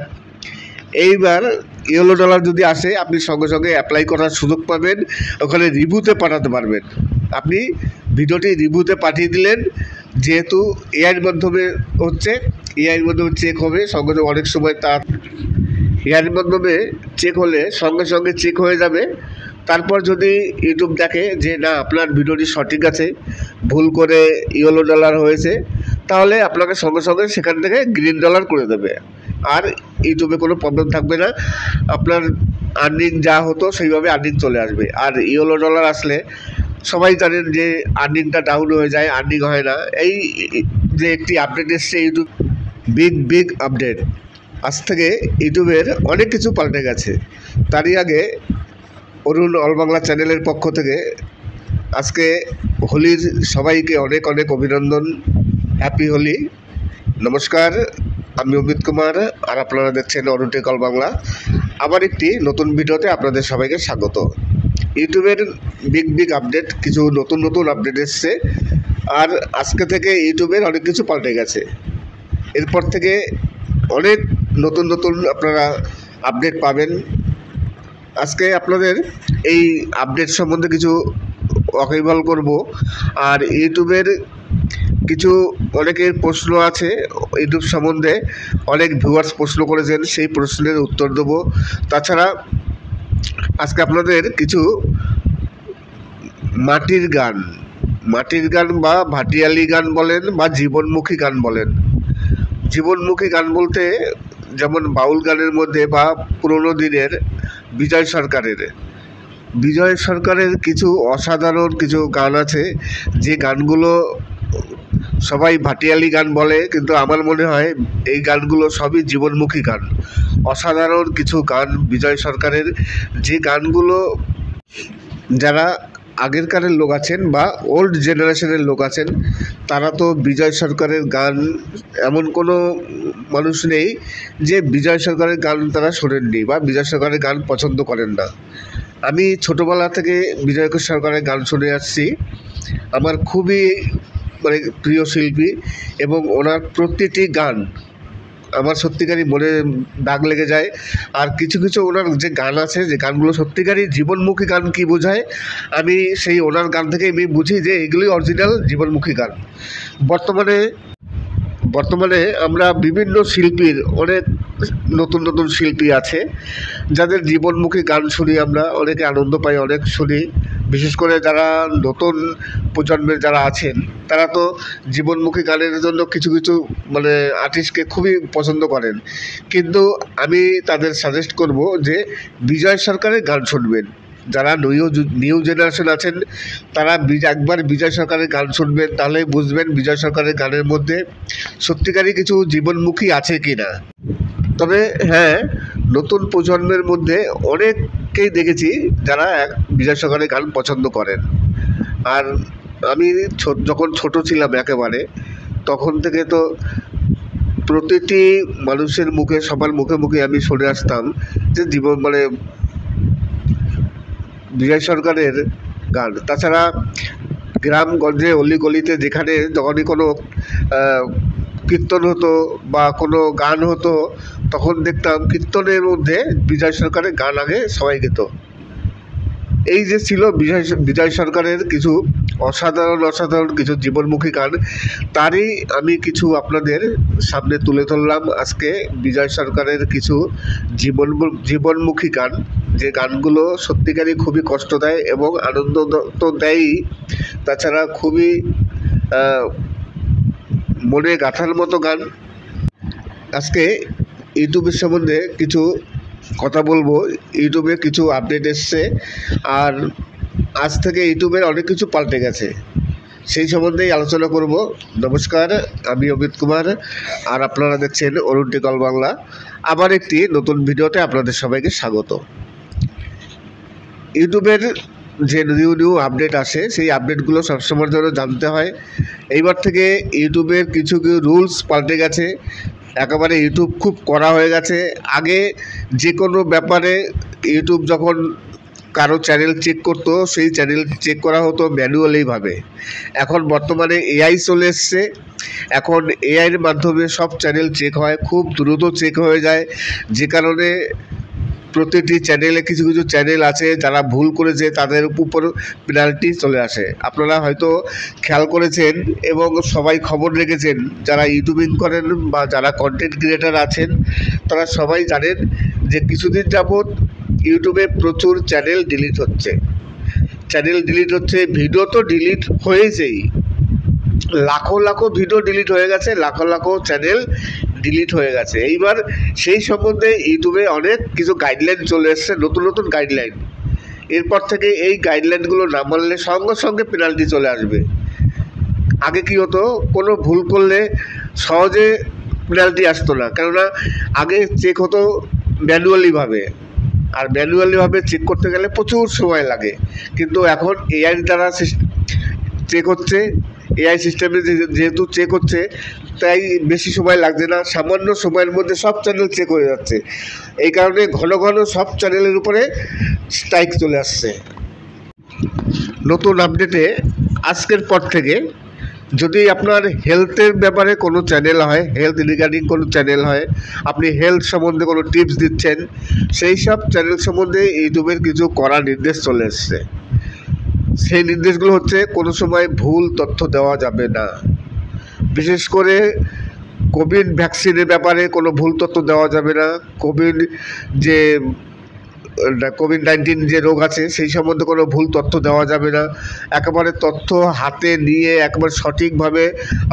এইবার ইয়েলো ডলার যদি আসে, আপনি সঙ্গে সঙ্গে অ্যাপ্লাই করার সুযোগ পাবেন, ওখানে রিভিউতে পাঠাতে পারবেন। আপনি ভিডিওটি রিভিউতে পাঠিয়ে দিলেন, যেহেতু এআইয়ের মাধ্যমে হচ্ছে, এআইয়ের মাধ্যমে চেক হবে সঙ্গে সঙ্গে। অনেক সময় তার এআইয়ের মাধ্যমে চেক হলে সঙ্গে সঙ্গে চেক হয়ে যাবে। তারপর যদি ইউটিউব দেখে যে না আপনার ভিডিওটি সঠিক আছে, ভুল করে ইয়েলো ডলার হয়েছে, তাহলে আপনাকে সঙ্গে সঙ্গে সেখান থেকে গ্রিন ডলার করে দেবে। আর ইউটিউবে কোনো প্রবলেম থাকবে না, আপনার আর্নিং যা হতো সেইভাবে আর্নিং চলে আসবে। আর ইয়েলো ডলার আসলে সবাই জানেন যে আর্নিংটা ডাউন হয়ে যায়, আর্নিং হয় না। এই যে একটি আপডেট এসছে ইউটিউব, বিগ আপডেট। আজ থেকে ইউটিউবের অনেক কিছু পাল্টে গেছে। তারই আগে অরুণ অল বাংলা চ্যানেলের পক্ষ থেকে আজকে হোলির সবাইকে অনেক অনেক অভিনন্দন। হ্যাপি হোলি। নমস্কার, আমি অমিত কুমার, আর আপনারা দেখছেন অরুণ টেক অল বাংলা। আবার একটি নতুন ভিডিওতে আপনাদের সবাইকে স্বাগত। ইউটিউবের বিগ আপডেট, কিছু নতুন আপডেট এসছে। আর আজকে থেকে ইউটিউবের অনেক কিছু পাল্টে গেছে। এরপর থেকে অনেক নতুন আপনারা আপডেট পাবেন। আজকে আপনাদের এই আপডেট সম্বন্ধে কিছু ওয়াকিবহাল করব। আর ইউটিউবের কিছু অনেকের প্রশ্ন আছে ইউটিউব সম্বন্ধে, অনেক ভিউয়ার্স প্রশ্ন করেছেন, সেই প্রশ্নের উত্তর দেব। তাছাড়া আজকে আপনাদের কিছু মাটির গান বা ভাটিয়ালি গান বলেন বা জীবনমুখী গান বলেন। জীবনমুখী গান বলতে যেমন বাউল গানের মধ্যে বা পুরোনো দিনের বিজয় সরকারের কিছু অসাধারণ কিছু গান আছে, যে গানগুলো সবাই ভাটিয়ালি গান বলে, কিন্তু আমার মনে হয় এই গানগুলো সবই জীবনমুখী গান। অসাধারণ কিছু গান বিজয় সরকারের, যে গানগুলো যারা আগেরকারের লোক আছেন বা ওল্ড জেনারেশনের লোক আছেন, তারা তো বিজয় সরকারের গান, এমন কোনো মানুষ নেই যে বিজয় সরকারের গান তারা শোনেননি বা বিজয় সরকারের গান পছন্দ করেন না। আমি ছোটোবেলা থেকে বিজয় সরকারের গান শুনে আসছি। আমার খুবই মানে প্রিয় শিল্পী, এবং ওনার প্রতিটি গান আমার সত্যিকারই মনে দাগ লেগে যায়। আর কিছু ওনার যে গান আছে, যে গানগুলো সত্যিকারই জীবনমুখী গান কি বোঝায়, আমি সেই ওনার গান থেকে আমি বুঝি যে এগুলোই অরিজিনাল জীবনমুখী গান। বর্তমানে আমরা বিভিন্ন শিল্পীর, অনেক নতুন শিল্পী আছে যাদের জীবনমুখী গান শুনি, আমরা অনেকে আনন্দ পাই, অনেক শুনি। বিশেষ করে যারা নতুন প্রজন্মের যারা আছেন, তারা তো জীবনমুখী গানের জন্য কিছু মানে আর্টিস্টকে খুবই পছন্দ করেন। কিন্তু আমি তাদের সাজেস্ট করব যে বিজয় সরকারের গান শুনবেন। যারা নিউ জেনারেশন আছেন তারা একবার বিজয় সরকারের গান শুনবেন, তাহলেই বুঝবেন বিজয় সরকারের গানের মধ্যে সত্যিকারই কিছু জীবনমুখী আছে কি না। তবে হ্যাঁ, নতুন প্রজন্মের মধ্যে অনেককেই দেখেছি যারা বিজয় সরকারের গান পছন্দ করেন। আর আমি যখন ছোট ছিলাম একেবারে, তখন থেকে তো প্রতিটি মানুষের মুখে, সবার মুখে মুখে আমি শুনে আসতাম যে বিজয় সরকারের গান। তাছাড়া গ্রামগঞ্জে অলিগলিতে যেখানে যখনই কোনো কীর্তন হতো বা কোনো গান হতো, তখন দেখতাম কীর্তনের মধ্যে বিজয় সরকারের গান আগে সবাই গেত। এই যে ছিল বিজয় সরকারের কিছু অসাধারণ কিছু জীবনমুখী গান, তারই আমি কিছু আপনাদের সামনে তুলে ধরলাম আজকে। বিজয় সরকারের কিছু জীবনমুখী গান, যে গানগুলো সত্যিকারই খুবই কষ্ট দেয় এবং আনন্দ তো দেয়ই, তাছাড়া খুবই মনে গাঁথার মতো গান। আজকে ইউটিউবের সম্বন্ধে কিছু কথা বলবো। ইউটিউবে কিছু আপডেট এসছে, আর আজ থেকে ইউটিউবের অনেক কিছু পাল্টে গেছে, সেই সম্বন্ধেই আলোচনা করব। নমস্কার, আমি অমিত কুমার, আর আপনারা দেখছেন অরুণ টেকল বাংলা। আবার একটি নতুন ভিডিওতে আপনাদের সবাইকে স্বাগত। ইউটিউবের যে নিউ আপডেট আসে, সেই আপডেটগুলো সবসময়ের জন্য জানতে হয়। এইবার থেকে ইউটিউবের কিছু রুলস পাল্টে গেছে, একেবারে ইউটিউব খুব কড়া হয়ে গেছে। আগে যে কোনো ব্যাপারে ইউটিউব যখন কারো চ্যানেল চেক করতো, সেই চ্যানেল চেক করা হতো ম্যানুয়ালিভাবে। এখন বর্তমানে এআই চলে এসছে, এখন এআইয়ের মাধ্যমে সব চ্যানেল চেক হয়, খুব দ্রুত চেক হয়ে যায়। যে কারণে প্রতিটি চ্যানেলে কিছু চ্যানেল আছে যারা ভুল করেছে, তাদের উপর পেনাল্টি চলে আসে। আপনারা হয়তো খেয়াল করেছেন এবং সবাই খবর রেখেছেন, যারা ইউটিউবিং করেন বা যারা কন্টেন্ট ক্রিয়েটার আছেন, তারা সবাই জানেন যে কিছুদিন যাবৎ ইউটিউবে প্রচুর চ্যানেল ডিলিট হচ্ছে। ভিডিও তো ডিলিট হয়েছেই, লাখো ভিডিও ডিলিট হয়ে গেছে, লাখো চ্যানেল ডিলিট হয়ে গেছে। এইবার সেই সম্বন্ধে ইউটিউবে অনেক কিছু গাইডলাইন চলে এসছে, নতুন গাইডলাইন। এরপর থেকে এই গাইডলাইনগুলো না মানলে সঙ্গে পেনাল্টি চলে আসবে। আগে কি হতো, কোনো ভুল করলে সহজে পেনাল্টি আসতো না, কেননা আগে চেক হতো ম্যানুয়ালিভাবে, আর ম্যানুয়ালিভাবে চেক করতে গেলে প্রচুর সময় লাগে। কিন্তু এখন এআই দ্বারা চেক হচ্ছে, এআই সিস্টেমে যেহেতু চেক হচ্ছে, তাই বেশি সময় লাগছে না, সামান্য সময়ের মধ্যে সব চ্যানেল চেক হয়ে যাচ্ছে। এই কারণে ঘন সব চ্যানেলের উপরে স্ট্রাইক চলে আসছে। নতুন আপডেটে আজকের পর থেকে যদি আপনার হেলথের ব্যাপারে কোনো চ্যানেল হয়, হেলথ রিগার্ডিং কোনো চ্যানেল হয়, আপনি হেলথ সম্বন্ধে কোনো টিপস দিচ্ছেন, সেই সব চ্যানেল সম্বন্ধে ইউটিউবের কিছু কড়া নির্দেশ চলে এসছে। সেই নির্দেশগুলো হচ্ছে, কোনো সময় ভুল তথ্য দেওয়া যাবে না। বিশেষ করে কোভিড ভ্যাকসিনের ব্যাপারে কোনো ভুল তথ্য দেওয়া যাবে না। কোভিড-19 যে রোগ আছে, সেই সম্বন্ধে কোনো ভুল তথ্য দেওয়া যাবে না। একেবারে তথ্য হাতে নিয়ে একবার সঠিকভাবে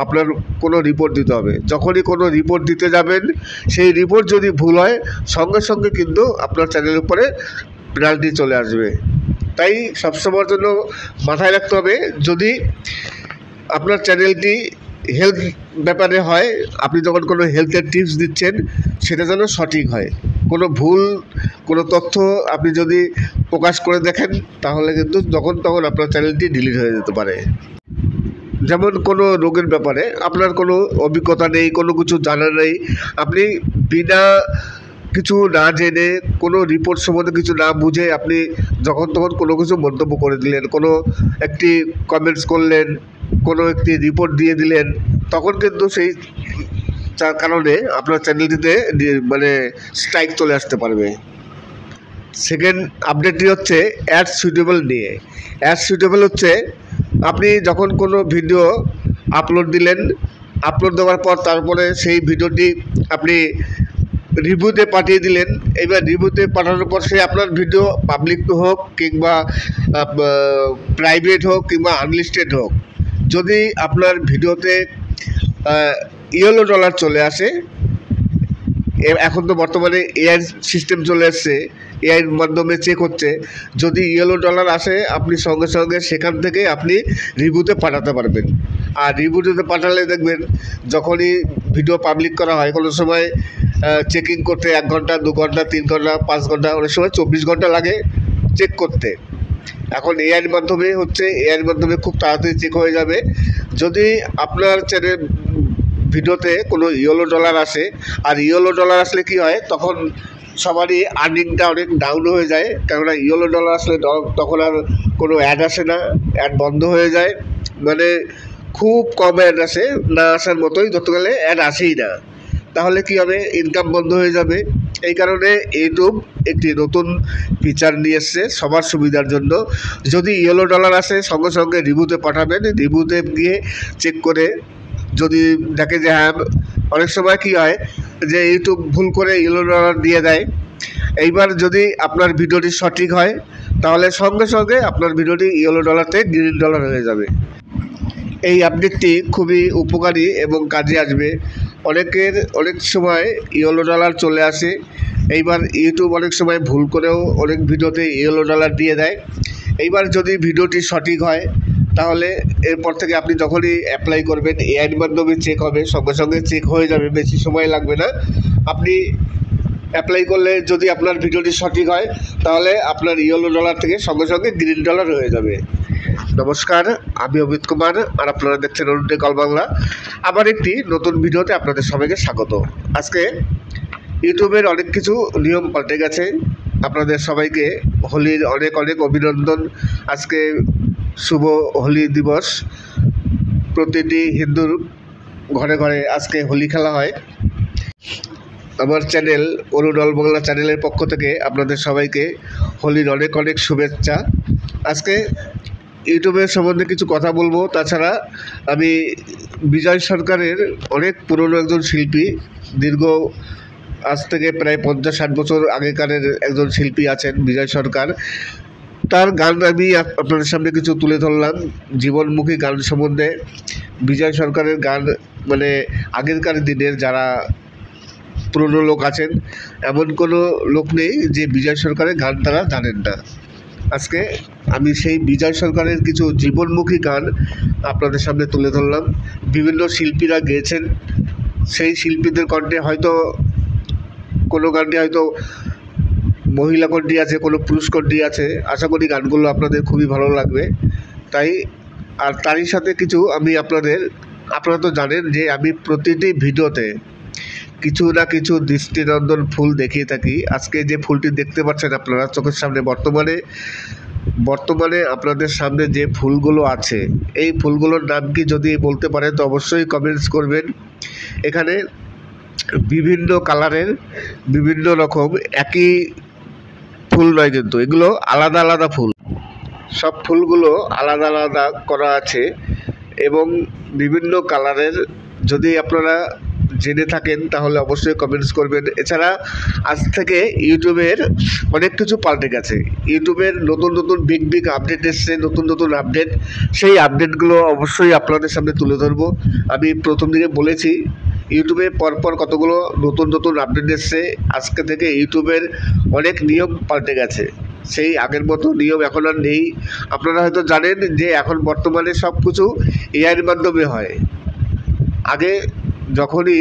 আপনার কোনো রিপোর্ট দিতে হবে। যখনই কোনো রিপোর্ট দিতে যাবেন, সেই রিপোর্ট যদি ভুল হয়, সঙ্গে কিন্তু আপনার চ্যানেলের উপরে পেনাল্টি চলে আসবে। তাই সবসময়ের জন্য মাথায় রাখতে হবে, যদি আপনার চ্যানেলটি হেলথ ব্যাপারে হয়, আপনি যখন কোনো হেলথের টিপস দিচ্ছেন, সেটা যেন সঠিক হয়। কোনো ভুল কোনো তথ্য আপনি যদি প্রকাশ করে দেখেন, তাহলে কিন্তু যখন তখন আপনার চ্যানেলটি ডিলিট হয়ে যেতে পারে। যেমন কোনো রোগের ব্যাপারে আপনার কোনো অভিজ্ঞতা নেই, কোনো কিছু জানা নেই, আপনি বিনা কিছু না জেনে, কোনো রিপোর্ট সম্বন্ধে কিছু না বুঝে আপনি যখন তখন কোনো কিছু মন্তব্য করে দিলেন, কোনো একটি কমেন্টস করলেন, কোনো একটি রিপোর্ট দিয়ে দিলেন, তখন কিন্তু সেই কারণে আপনার চ্যানেলটিতে স্ট্রাইক চলে আসতে পারবে। সেকেন্ড আপডেটটি হচ্ছে অ্যাড সুইটেবল নিয়ে। অ্যাড সুইটেবল হচ্ছে, আপনি যখন কোনো ভিডিও আপলোড দিলেন, আপলোড দেওয়ার পর তারপরে সেই ভিডিওটি আপনি রিভিউতে পাঠিয়ে দিলেন। এবার রিভিউতে পাঠানোর পর সে আপনার ভিডিও পাবলিক হোক কিংবা প্রাইভেট হোক কিংবা আনলিস্টেড হোক, যদি আপনার ভিডিওতে ইয়েলো ডলার চলে আসে, এখন তো বর্তমানে এআই সিস্টেম চলে এসছে, এআইয়ের মাধ্যমে চেক হচ্ছে, যদি ইয়েলো ডলার আসে আপনি সঙ্গে সঙ্গে সেখান থেকে আপনি রিভিউতে পাঠাতে পারবেন। আর রিভিউতে পাঠালে দেখবেন যখনই ভিডিও পাবলিক করা হয় কোনো সময় চেকিং করতে 1 ঘন্টা 2 ঘন্টা 3 ঘন্টা 5 ঘন্টা, অনেক সময় 24 ঘন্টা লাগে চেক করতে। এখন এআইয়ের মাধ্যমে হচ্ছে, এআইয়ের মাধ্যমে খুব তাড়াতাড়ি চেক হয়ে যাবে। যদি আপনার চ্যানেল ভিডিওতে কোনো ইয়েলো ডলার আসে, আর ইয়েলো ডলার আসলে কি হয়, তখন সবারই আর্নিংটা অনেক ডাউন হয়ে যায়, কেননা ইয়েলো ডলার আসলে তখন আর কোনো অ্যাড আসে না, অ্যাড বন্ধ হয়ে যায়, মানে খুব কম অ্যাড আসে, না আসার মতোই ধরতে গেলে, অ্যাড আসেই না। তাহলে কি হবে, ইনকাম বন্ধ হয়ে যাবে। এই কারণে ইউটিউব একটি নতুন ফিচার নিয়ে এসছে সবার সুবিধার জন্য। যদি ইয়েলো ডলার আসে সঙ্গে সঙ্গে রিভিউতে পাঠাবেন, রিভিউতে গিয়ে চেক করে যদি দেখে যে হ্যাঁ, অনেক সময় কি হয় যে ইউটিউব ভুল করে ইয়েলো ডলার দিয়ে দেয়। এইবার যদি আপনার ভিডিওটি সঠিক হয় তাহলে সঙ্গে সঙ্গে আপনার ভিডিওটি ইয়েলো ডলারতে গ্রিন ডলার হয়ে যাবে। এই আপডেটটি খুবই উপকারী এবং কাজে আসবে। অনেক সময় ইয়েলো ডলার চলে আসে, এইবার ইউটিউব অনেক সময় ভুল করেও অনেক ভিডিওতে ইয়েলো ডলার দিয়ে দেয়। এইবার যদি ভিডিওটি সঠিক হয় তাহলে এরপর থেকে আপনি যখনই অ্যাপ্লাই করবেন এআইয়ের মাধ্যমে চেক হবে, সঙ্গে সঙ্গে চেক হয়ে যাবে, বেশি সময় লাগবে না। আপনি অ্যাপ্লাই করলে যদি আপনার ভিডিওটি সঠিক হয় তাহলে আপনার ইয়েলো ডলার থেকে সঙ্গে সঙ্গে গ্রিন ডলার হয়ে যাবে। নমস্কার, আমি অমিত কুমার, আর আপনারা দেখছেন অরুণ টেক অল বাংলা। আবার একটি নতুন ভিডিওতে আপনাদের সবাইকে স্বাগত। আজকে ইউটিউবের অনেক কিছু নিয়ম পাল্টে গেছে। আপনাদের সবাইকে হোলির অনেক অনেক অভিনন্দন। আজকে শুভ হোলি দিবস। প্রতিটি হিন্দুর ঘরে ঘরে আজকে হোলি খেলা হয়। আমার চ্যানেল অরুণ অল বাংলা চ্যানেলের পক্ষ থেকে আপনাদের সবাইকে হোলির অনেক অনেক শুভেচ্ছা। আজকে ইউটিউবের সম্বন্ধে কিছু কথা বলবো। তাছাড়া আমি বিজয় সরকারের অনেক পুরনো একজন শিল্পী, দীর্ঘ আজ থেকে প্রায় 50-60 বছর আগেকারের একজন শিল্পী আছেন বিজয় সরকার। তার গান আমি আপনাদের সামনে কিছু তুলে ধরলাম, জীবনমুখী গান সম্বন্ধে। বিজয় সরকারের গান মানে আগেরকার দিনের যারা পুরনো লোক আছেন এমন কোনো লোক নেই যে বিজয় সরকারের গান তারা জানেন না। আজকে আমি সেই বিজয় সরকারের কিছু জীবনমুখী গান আপনাদের সামনে তুলে ধরলাম। বিভিন্ন শিল্পীরা গেয়েছেন, সেই শিল্পীদের কণ্ঠে হয়তো কোনো গানটি হয়তো মহিলা কণ্ঠী আছে, কোনো পুরুষ কণ্ঠী আছে। আশা করি গানগুলো আপনাদের খুবই ভালো লাগবে। আর তারই সাথে কিছু আমি আপনারা তো জানেন যে আমি প্রতিটি ভিডিওতে কিছু না কিছু দৃষ্টিনন্দন ফুল দেখিয়ে থাকি। আজকে যে ফুলটি দেখতে পাচ্ছেন আপনারা চোখের সামনে, বর্তমানে আপনাদের সামনে যে ফুলগুলো আছে, এই ফুলগুলোর নাম কি যদি বলতে পারেন তো অবশ্যই কমেন্টস করবেন। এখানে বিভিন্ন কালারের বিভিন্ন রকম, একই ফুল নয় কিন্তু, এগুলো আলাদা আলাদা ফুল। সব ফুলগুলো আলাদা আলাদা করা আছে এবং বিভিন্ন কালারের। যদি আপনারা জেনে থাকেন তাহলে অবশ্যই কমেন্টস করবেন। এছাড়া আজ থেকে ইউটিউবের অনেক কিছু পাল্টে গেছে। ইউটিউবের নতুন নতুন বিগ আপডেট এসছে, নতুন নতুন আপডেট। সেই আপডেটগুলো অবশ্যই আপনাদের সামনে তুলে ধরবো। আমি প্রথম দিকে বলেছি ইউটিউবে পরপর কতগুলো নতুন নতুন আপডেট এসছে। আজকে থেকে ইউটিউবের অনেক নিয়ম পাল্টে গেছে, সেই আগের মতো নিয়ম এখন আর নেই। আপনারা হয়তো জানেন যে এখন বর্তমানে সব কিছু এআইয়ের মাধ্যমে হয়। আগে যখনই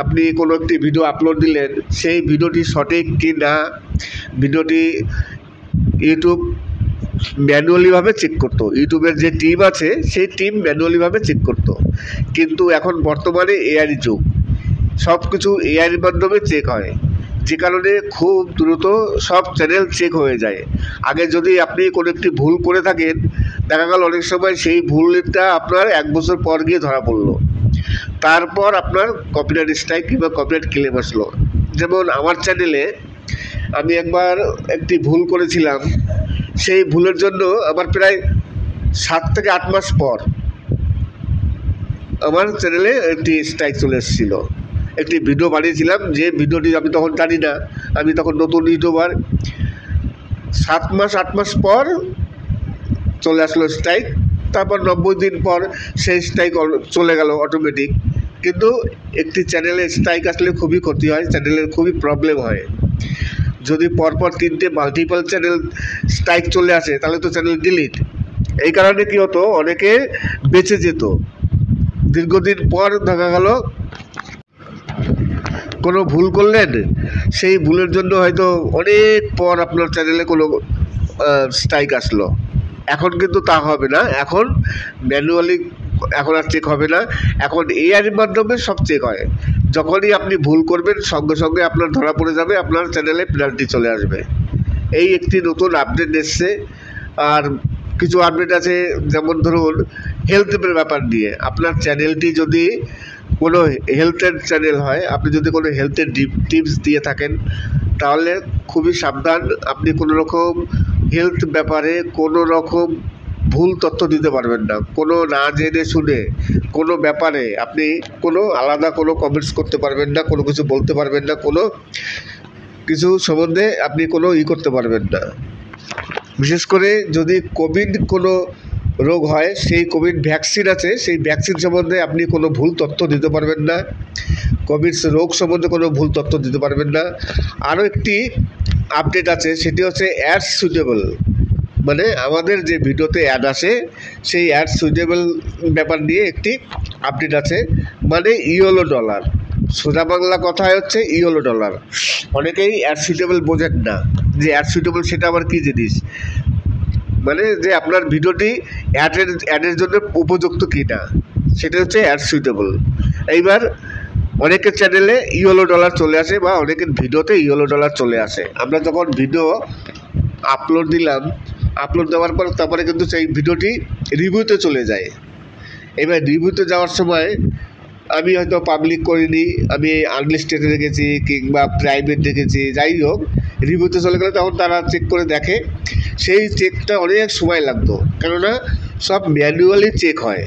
আপনি কোনো একটি ভিডিও আপলোড দিলেন, সেই ভিডিওটি সঠিক কি না ভিডিওটি ইউটিউব ম্যানুয়ালিভাবে চেক করতো। ইউটিউবের যে টিম আছে সেই টিম ম্যানুয়ালিভাবে চেক করতো। কিন্তু এখন বর্তমানে এআইয়ের যুগ, সব কিছু এআইয়ের মাধ্যমে চেক হয়, যে কারণে খুব দ্রুত সব চ্যানেল চেক হয়ে যায়। আগে যদি আপনি কোনো একটি ভুল করে থাকেন, দেখা গেল অনেক সময় সেই ভুলটা আপনার 1 বছর পর গিয়ে ধরা পড়লো, তারপর আপনার কপিরাইট স্ট্রাইক কিংবা কপিরাইট ক্লেম আসলো। যেমন আমার চ্যানেলে আমি একবার একটি ভুল করেছিলাম, সেই ভুলের জন্য আমার প্রায় 7 থেকে 8 মাস পর আমার চ্যানেলে একটি স্ট্রাইক চলে এসেছিলো। একটি ভিডিও বানিয়েছিলাম, যে ভিডিওটি আমি তখন জানি না, আমি তখন নতুন ইউটিউবার। 7-8 মাস পর চলে আসলো স্ট্রাইক। তারপর 90 দিন পর সেই স্ট্রাইক চলে গেল অটোমেটিক। কিন্তু একটি চ্যানেলে স্ট্রাইক আসলে খুবই ক্ষতি হয়, চ্যানেলের খুবই প্রবলেম হয়। যদি পরপর 3টে মাল্টিপল চ্যানেল স্ট্রাইক চলে আসে তাহলে তো চ্যানেল ডিলিট। এই কারণে কী হতো, অনেকে বেঁচে যেত। দীর্ঘদিন পর দেখা গেল কোনো ভুল করলেন, সেই ভুলের জন্য হয়তো অনেক পর আপনার চ্যানেলে কোনো স্ট্রাইক আসলো। এখন কিন্তু তা হবে না, এখন ম্যানুয়ালি এখন আর চেক হবে না, এখন এআইয়ের মাধ্যমে সব চেক হয়। যখনই আপনি ভুল করবেন সঙ্গে সঙ্গে আপনার ধরা পড়ে যাবে, আপনার চ্যানেলে পেনাল্টি চলে আসবে। এই একটি নতুন আপডেট এসছে। আর কিছু আপডেট আছে, যেমন ধরুন হেলথের ব্যাপার নিয়ে। আপনার চ্যানেলটি যদি কোনো হেলথের চ্যানেল হয়, আপনি যদি কোনো হেলথের টিপস দিয়ে থাকেন, তাহলে খুবই সাবধান। আপনি কোনো রকম হেলথ ব্যাপারে কোনো রকম ভুল তথ্য দিতে পারবেন না। কোনো না জেনে শুনে কোনো ব্যাপারে আপনি কোনো আলাদা কোনো কমেন্টস করতে পারবেন না, কোনো কিছু বলতে পারবেন না, কোনো কিছু সম্বন্ধে আপনি কোনো করতে পারবেন না। বিশেষ করে যদি কোভিড কোনো রোগ হয়, সেই কোভিড ভ্যাকসিন আছে, সেই ভ্যাকসিন সম্বন্ধে আপনি কোনো ভুল তথ্য দিতে পারবেন না। কোভিড রোগ সম্বন্ধে কোনো ভুল তথ্য দিতে পারবেন না। আরও একটি আপডেট আছে, সেটি হচ্ছে অ্যাড সুইটেবল। মানে আমাদের যে ভিডিওতে অ্যাড আসে, সেই অ্যাড সুইটেবল ব্যাপার নিয়ে একটি আপডেট আছে। মানে ইয়েলো ডলার, সোজা বাংলা কথায় হচ্ছে ইয়েলো ডলার। অনেকেই অ্যাড সুইটেবল বোঝেন না, যে অ্যাড সুইটেবল সেটা আবার কী জিনিস। মানে যে আপনার ভিডিওটি অ্যাডের জন্য উপযুক্ত কি না, সেটা হচ্ছে অ্যাড সুইটেবল। এইবার অনেকের চ্যানেলে ইয়েলো ডলার চলে আসে বা অনেকের ভিডিওতে ইয়েলো ডলার চলে আসে। আমরা যখন ভিডিও আপলোড দিলাম, আপলোড দেওয়ার পর তারপরে কিন্তু সেই ভিডিওটি রিভিউতে চলে যায়। এবার রিভিউতে যাওয়ার সময় আমি হয়তো পাবলিক করিনি, আমি আনলিস্টেডে রেখেছি কিংবা প্রাইভেট রেখেছি, যাই হোক রিভিউতে চলে গেলে তখন তারা চেক করে দেখে। সেই চেকটা অনেক সময় লাগতো, কেননা সব ম্যানুয়ালি চেক হয়।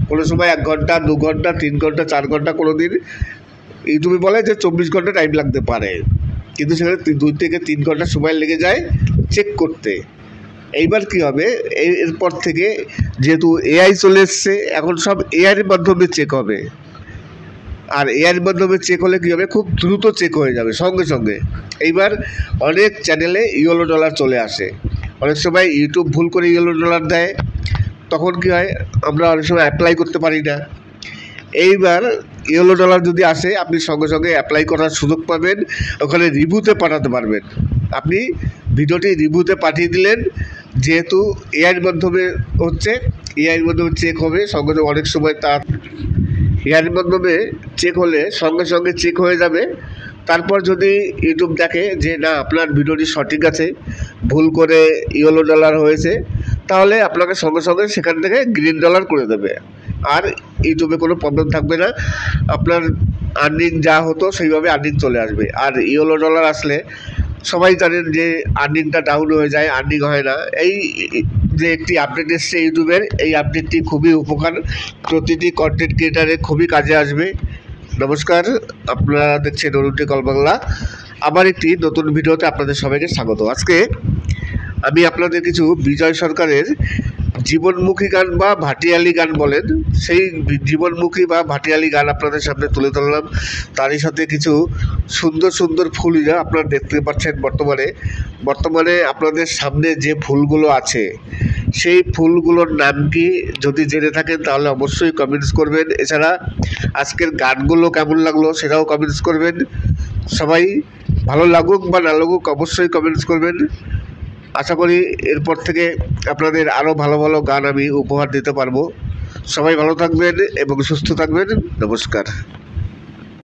কোনো সময় 1 ঘন্টা, 2 ঘন্টা, 3 ঘন্টা, 4 ঘন্টা, কোনো দিন ইউটিউবে বলে যে 24 ঘন্টা টাইম লাগতে পারে, কিন্তু সেখানে 2 থেকে 3 ঘন্টা সময় লেগে যায় চেক করতে। এইবার কি হবে, এরপর থেকে যেহেতু এআই চলে এসছে, এখন সব এআইয়ের মাধ্যমে চেক হবে। আর এআইয়ের মাধ্যমে চেক হলে কী হবে, খুব দ্রুত চেক হয়ে যাবে সঙ্গে সঙ্গে। এইবার অনেক চ্যানেলে ইয়েলো ডলার চলে আসে। অনেক সময় ইউটিউব ভুল করে ইয়েলো ডলার দেয়, তখন কী হয়, আমরা অনেক সময় অ্যাপ্লাই করতে পারি না। এইবার ইয়েলো ডলার যদি আসে, আপনি সঙ্গে সঙ্গে অ্যাপ্লাই করার সুযোগ পাবেন, ওখানে রিভিউতে পাঠাতে পারবেন। আপনি ভিডিওটি রিভিউতে পাঠিয়ে দিলেন, যেহেতু এআইয়ের মাধ্যমে হচ্ছে, এআইয়ের মাধ্যমে চেক হবে সঙ্গে সঙ্গে। অনেক সময় তার এআইয়ের মাধ্যমে চেক হলে সঙ্গে সঙ্গে চেক হয়ে যাবে। তারপর যদি ইউটিউব দেখে যে না আপনার ভিডিওটি সঠিক আছে, ভুল করে ইয়েলো ডলার হয়েছে, তাহলে আপনাকে সঙ্গে সঙ্গে সেখান থেকে গ্রিন ডলার করে দেবে। আর ইউটিউবে কোনো প্রবলেম থাকবে না, আপনার আর্নিং যা হতো সেইভাবে আর্নিং চলে আসবে। আর ইয়েলো ডলার আসলে সবাই জানেন যে আর্নিংটা ডাউন হয়ে যায়, আর্নিং হয় না। এই যে একটি আপডেট এসছে ইউটিউবের, এই আপডেটটি খুবই উপকার, প্রতিটি কন্টেন্ট ক্রিয়েটারের খুবই কাজে আসবে। নমস্কার, আপনারা দেখছেন অরুণ টেক অল বাংলা। আবার একটি নতুন ভিডিওতে আপনাদের সবাইকে স্বাগত। আজকে আমি আপনাদের কিছু বিজয় সরকারের জীবনমুখী গান বা ভাটিয়ালি গান বলেন, সেই জীবনমুখী বা ভাটিয়ালি গান আপনাদের সামনে তুলে ধরলাম। তারই সাথে কিছু সুন্দর সুন্দর ফুলরা আপনারা দেখতে পাচ্ছেন। বর্তমানে আপনাদের সামনে যে ফুলগুলো আছে, সেই ফুলগুলোর নাম কি যদি জেনে থাকেন তাহলে অবশ্যই কমেন্টস করবেন। এছাড়া আজকের গানগুলো কেমন লাগলো সেটাও কমেন্টস করবেন। সবাই ভালো লাগুক বা না লাগুক অবশ্যই কমেন্টস করবেন। আশা করি এরপর থেকে আপনাদের আরও ভালো ভালো গান আমি উপহার দিতে পারবো। সবাই ভালো থাকবেন এবং সুস্থ থাকবেন। নমস্কার।